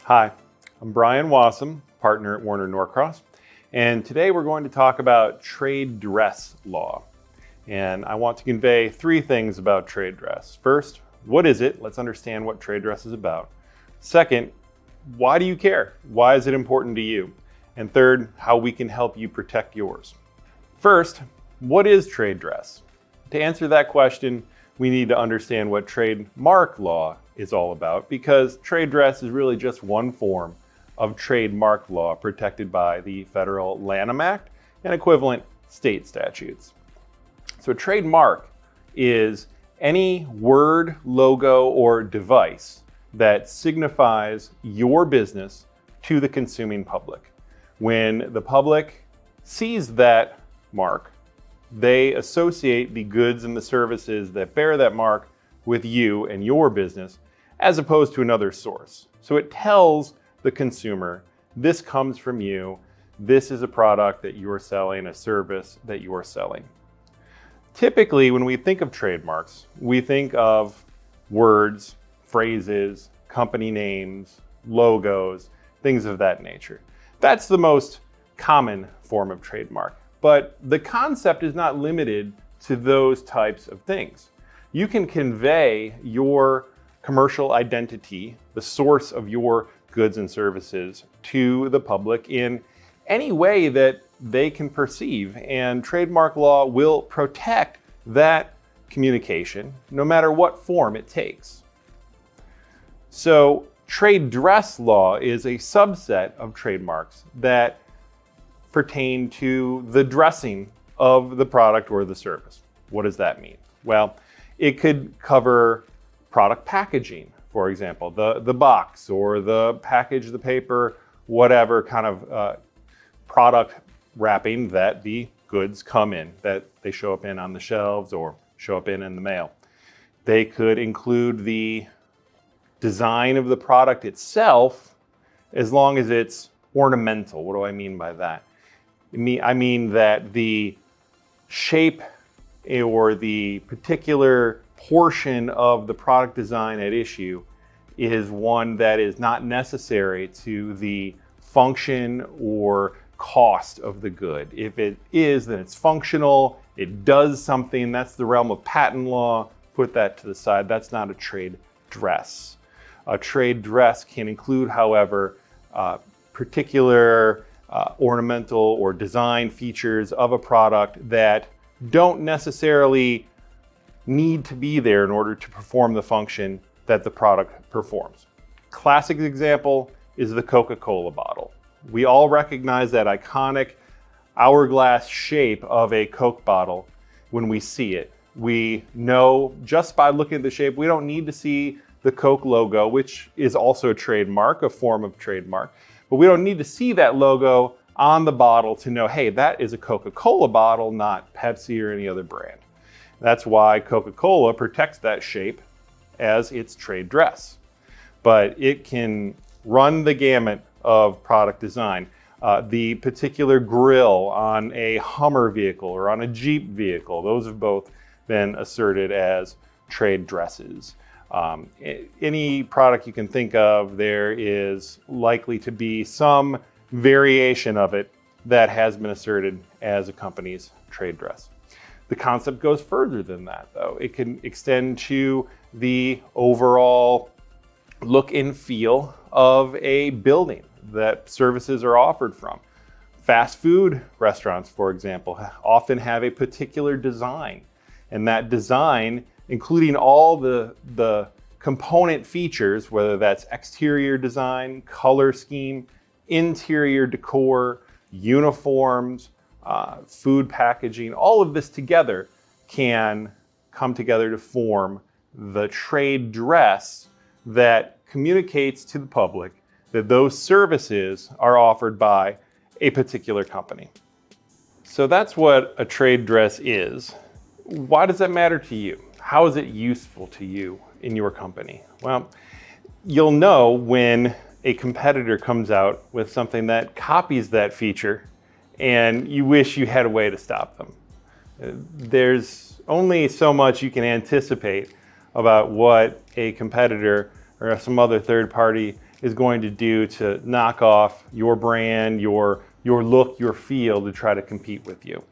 Hi, I'm Brian Wassam, partner at Warner Norcross, and today we're going to talk about trade dress law. And I want to convey three things about trade dress. First, what is it? Let's understand what trade dress is about. Second, why do you care? Why is it important to you? And third, how we can help you protect yours. First, what is trade dress? To answer that question, we need to understand what trademark law is all about, because trade dress is really just one form of trademark law protected by the Federal Lanham Act and equivalent state statutes. So a trademark is any word, logo, or device that signifies your business to the consuming public. When the public sees that mark, they associate the goods and the services that bear that mark with you and your business, as opposed to another source. So it tells the consumer, this comes from you, this is a product that you're selling, a service that you're selling. Typically, when we think of trademarks, we think of words, phrases, company names, logos, things of that nature. That's the most common form of trademark. But the concept is not limited to those types of things. You can convey your commercial identity, the source of your goods and services, to the public in any way that they can perceive, and trademark law will protect that communication no matter what form it takes. So trade dress law is a subset of trademarks that pertain to the dressing of the product or the service. What does that mean? Well, it could cover product packaging, for example, the box or the package, the paper, whatever kind of product wrapping that the goods come in, that they show up in on the shelves or show up in the mail. They could include the design of the product itself, as long as it's ornamental. What do I mean by that? I mean that the shape or the particular portion of the product design at issue is one that is not necessary to the function or cost of the good. If it is, then it's functional, it does something, that's the realm of patent law. Put that to the side. That's not a trade dress. A trade dress can include, however, particular ornamental or design features of a product that don't necessarily need to be there in order to perform the function that the product performs. Classic example is the Coca-Cola bottle. We all recognize that iconic hourglass shape of a Coke bottle when we see it. We know just by looking at the shape, we don't need to see the Coke logo, which is also a trademark, a form of trademark. But we don't need to see that logo on the bottle to know, hey, that is a Coca-Cola bottle, not Pepsi or any other brand. That's why Coca-Cola protects that shape as its trade dress. But it can run the gamut of product design. The particular grille on a Hummer vehicle or on a Jeep vehicle, those have both been asserted as trade dresses. Any product you can think of, there is likely to be some variation of it that has been asserted as a company's trade dress. The concept goes further than that, though. It can extend to the overall look and feel of a building that services are offered from. Fast food restaurants, for example, often have a particular design, and that design, including all the component features, whether that's exterior design, color scheme, interior decor, uniforms, food packaging, all of this together can come together to form the trade dress that communicates to the public that those services are offered by a particular company. So that's what a trade dress is. Why does that matter to you? How is it useful to you in your company? Well, you'll know when a competitor comes out with something that copies that feature and you wish you had a way to stop them. There's only so much you can anticipate about what a competitor or some other third party is going to do to knock off your brand, your look, your feel to try to compete with you.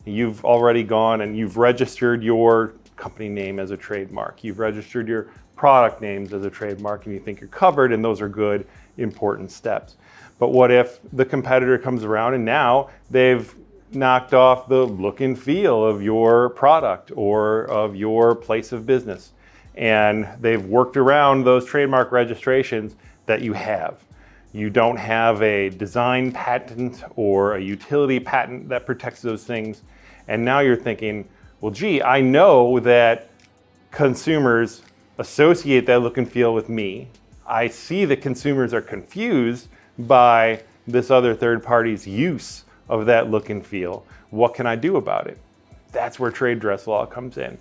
You've already gone and you've registered your company name as a trademark. You've registered your product names as a trademark and you think you're covered, and those are good, important steps. But what if the competitor comes around and now they've knocked off the look and feel of your product or of your place of business, and they've worked around those trademark registrations that you have? You don't have a design patent or a utility patent that protects those things. And now you're thinking, well, gee, I know that consumers associate that look and feel with me. I see that consumers are confused by this other third party's use of that look and feel. What can I do about it? That's where trade dress law comes in.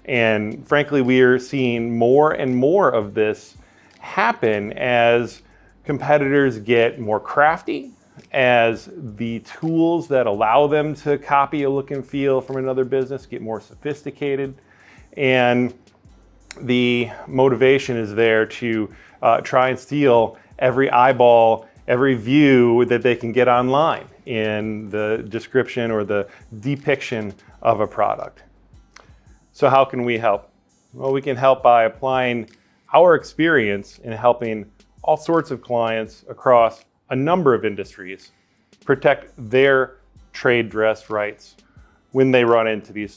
And frankly, we are seeing more and more of this happen as competitors get more crafty, as the tools that allow them to copy a look and feel from another business get more sophisticated. And the motivation is there to try and steal every eyeball, every view that they can get online in the description or the depiction of a product. So how can we help? Well, we can help by applying our experience in helping all sorts of clients across a number of industries protect their trade dress rights when they run into these